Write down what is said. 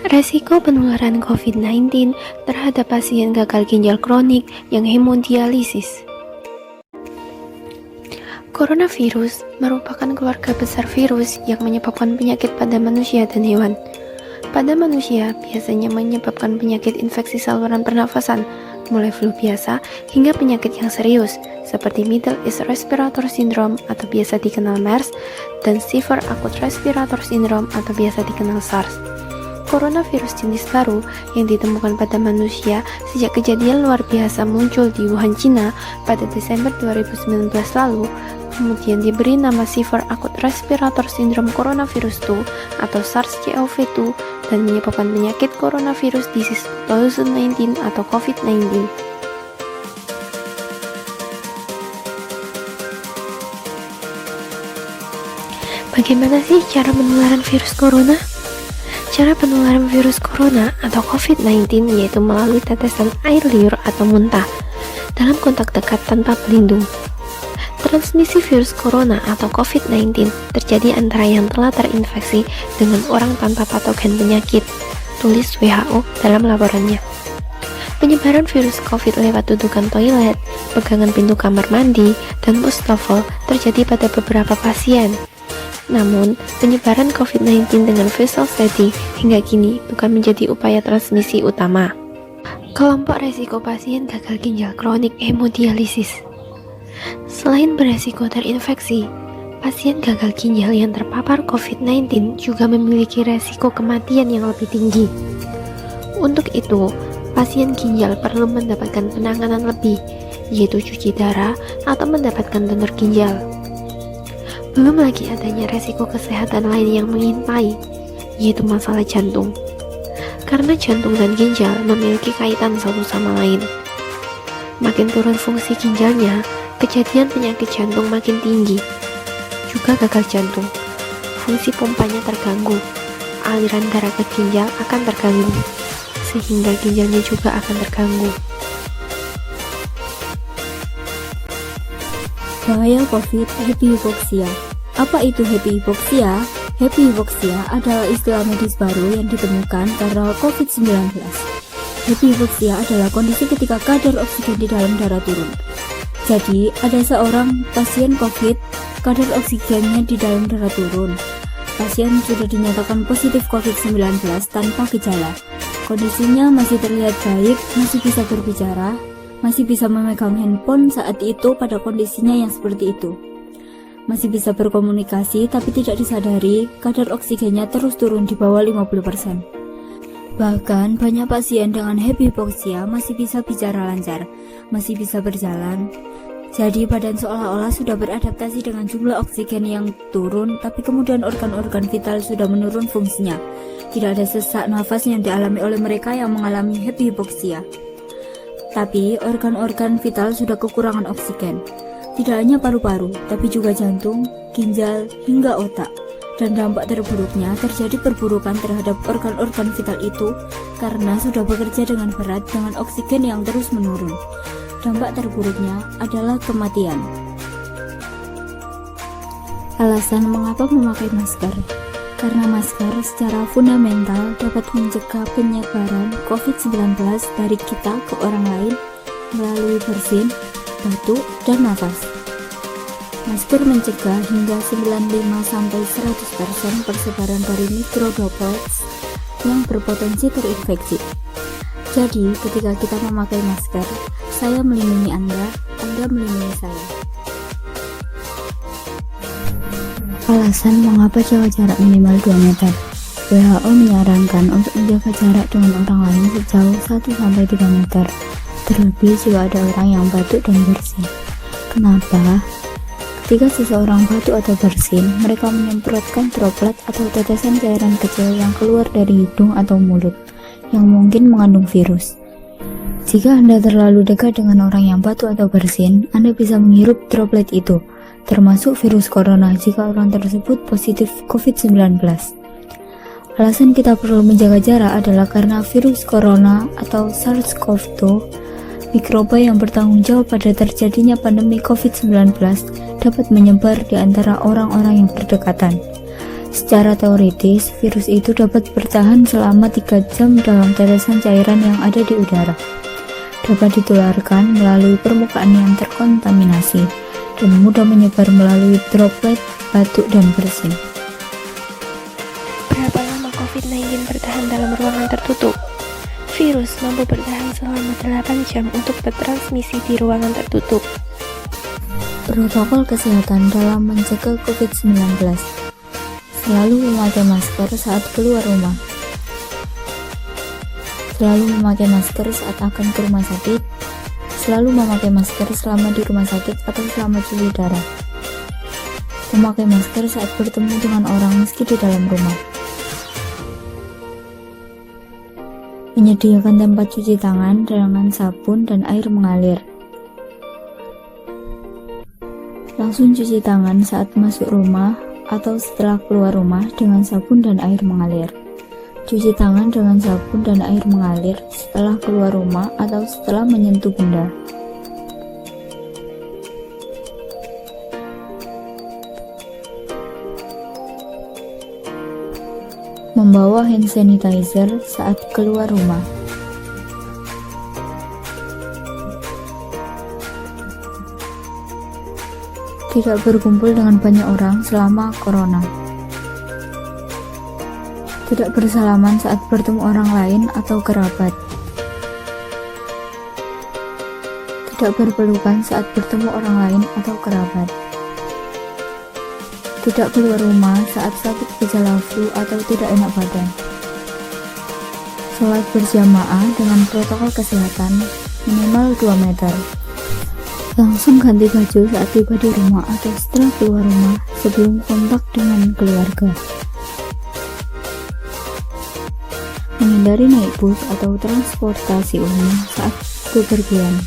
Resiko penularan COVID-19 terhadap pasien gagal ginjal kronik yang hemodialisis. Coronavirus merupakan keluarga besar virus yang menyebabkan penyakit pada manusia dan hewan. Pada manusia, biasanya menyebabkan penyakit infeksi saluran pernafasan, mulai flu biasa hingga penyakit yang serius, seperti Middle East Respiratory Syndrome atau biasa dikenal MERS, dan Severe Acute Respiratory Syndrome atau biasa dikenal SARS. Coronavirus jenis baru yang ditemukan pada manusia sejak kejadian luar biasa muncul di Wuhan, China pada Desember 2019 lalu, kemudian diberi nama Severe Acute Respiratory Syndrome Coronavirus 2 atau SARS-CoV-2 dan menyebabkan penyakit coronavirus disease 2019 atau COVID-19. Bagaimana sih cara penularan virus corona? Cara penularan virus corona atau COVID-19 yaitu melalui tetesan air liur atau muntah dalam kontak dekat tanpa pelindung. Transmisi virus corona atau COVID-19 terjadi antara yang telah terinfeksi dengan orang tanpa patogen penyakit, tulis WHO dalam laporannya. Penyebaran virus COVID lewat dudukan toilet, pegangan pintu kamar mandi, dan wastafel terjadi pada beberapa pasien. Namun, penyebaran COVID-19 dengan facial setting hingga kini bukan menjadi upaya transmisi utama. Kelompok resiko pasien gagal ginjal kronik hemodialisis. Selain beresiko terinfeksi, pasien gagal ginjal yang terpapar COVID-19 juga memiliki resiko kematian yang lebih tinggi. Untuk itu, pasien ginjal perlu mendapatkan penanganan lebih, yaitu cuci darah atau mendapatkan donor ginjal. Belum lagi adanya resiko kesehatan lain yang mengintai, yaitu masalah jantung. Karena jantung dan ginjal memiliki kaitan satu sama lain. Makin turun fungsi ginjalnya, kejadian penyakit jantung makin tinggi. Juga gagal jantung, fungsi pompanya terganggu, aliran darah ke ginjal akan terganggu, sehingga ginjalnya juga akan terganggu. Bahaya COVID, happy hypoxia. Apa itu happy hypoxia? Happy hypoxia adalah istilah medis baru yang ditemukan karena COVID-19. Happy hypoxia adalah kondisi ketika kadar oksigen di dalam darah turun. Jadi, ada seorang pasien COVID, kadar oksigennya di dalam darah turun. Pasien sudah dinyatakan positif COVID-19 tanpa gejala. Kondisinya masih terlihat baik, masih bisa berbicara, masih bisa memegang handphone saat itu pada kondisinya yang seperti itu. Masih bisa berkomunikasi tapi tidak disadari kadar oksigennya terus turun di bawah 50%. Bahkan banyak pasien dengan happy hypoxia masih bisa bicara lancar, masih bisa berjalan. Jadi badan seolah-olah sudah beradaptasi dengan jumlah oksigen yang turun, tapi kemudian organ-organ vital sudah menurun fungsinya. Tidak ada sesak nafas yang dialami oleh mereka yang mengalami happy hypoxia. Tapi organ-organ vital sudah kekurangan oksigen. Tidak hanya paru-paru, tapi juga jantung, ginjal, hingga otak. Dan dampak terburuknya terjadi perburukan terhadap organ-organ vital itu karena sudah bekerja dengan berat dengan oksigen yang terus menurun. Dampak terburuknya adalah kematian. Alasan mengapa memakai masker? Karena masker secara fundamental dapat mencegah penyebaran COVID-19 dari kita ke orang lain melalui bersin, batuk, dan nafas. Masker mencegah hingga 95-100% persebaran dari mikrodroplets yang berpotensi terinfeksi. Jadi, ketika kita memakai masker, saya melindungi Anda melindungi saya. Alasan mengapa jaga jarak minimal 2 meter. WHO menyarankan untuk menjaga jarak dengan orang lain sejauh 1-3 meter, terlebih jika ada orang yang batuk dan bersin. Kenapa? Ketika seseorang batuk atau bersin, mereka menyemprotkan droplet atau tetesan cairan kecil yang keluar dari hidung atau mulut, yang mungkin mengandung virus. Jika Anda terlalu dekat dengan orang yang batuk atau bersin, Anda bisa menghirup droplet itu, termasuk virus corona jika orang tersebut positif COVID-19. Alasan kita perlu menjaga jarak adalah karena virus corona atau SARS-CoV-2, mikroba yang bertanggung jawab pada terjadinya pandemi COVID-19, dapat menyebar di antara orang-orang yang berdekatan. Secara teoritis, virus itu dapat bertahan selama 3 jam dalam tetesan cairan yang ada di udara. Dapat ditularkan melalui permukaan yang terkontaminasi dan mudah menyebar melalui droplet, batuk, dan bersin. Berapa lama COVID-19 bertahan dalam ruangan tertutup? Virus mampu bertahan selama 8 jam untuk bertransmisi di ruangan tertutup. Protokol kesehatan dalam mencegah COVID-19: selalu memakai masker saat keluar rumah, selalu memakai masker saat akan ke rumah sakit, selalu memakai masker selama di rumah sakit atau selama cuci darah, memakai masker saat bertemu dengan orang meski di dalam rumah, menyediakan tempat cuci tangan dengan sabun dan air mengalir. Langsung cuci tangan saat masuk rumah atau setelah keluar rumah dengan sabun dan air mengalir. Cuci tangan dengan sabun dan air mengalir setelah keluar rumah atau setelah menyentuh benda. Membawa hand sanitizer saat keluar rumah. Tidak berkumpul dengan banyak orang selama corona. Tidak bersalaman saat bertemu orang lain atau kerabat. Tidak berpelukan saat bertemu orang lain atau kerabat. Tidak keluar rumah saat sakit gejala flu atau tidak enak badan. Sholat berjamaah dengan protokol kesehatan minimal 2 meter. Langsung ganti baju saat tiba di rumah atau setelah keluar rumah sebelum kontak dengan keluarga. Menghindari naik bus atau transportasi umum saat bepergian.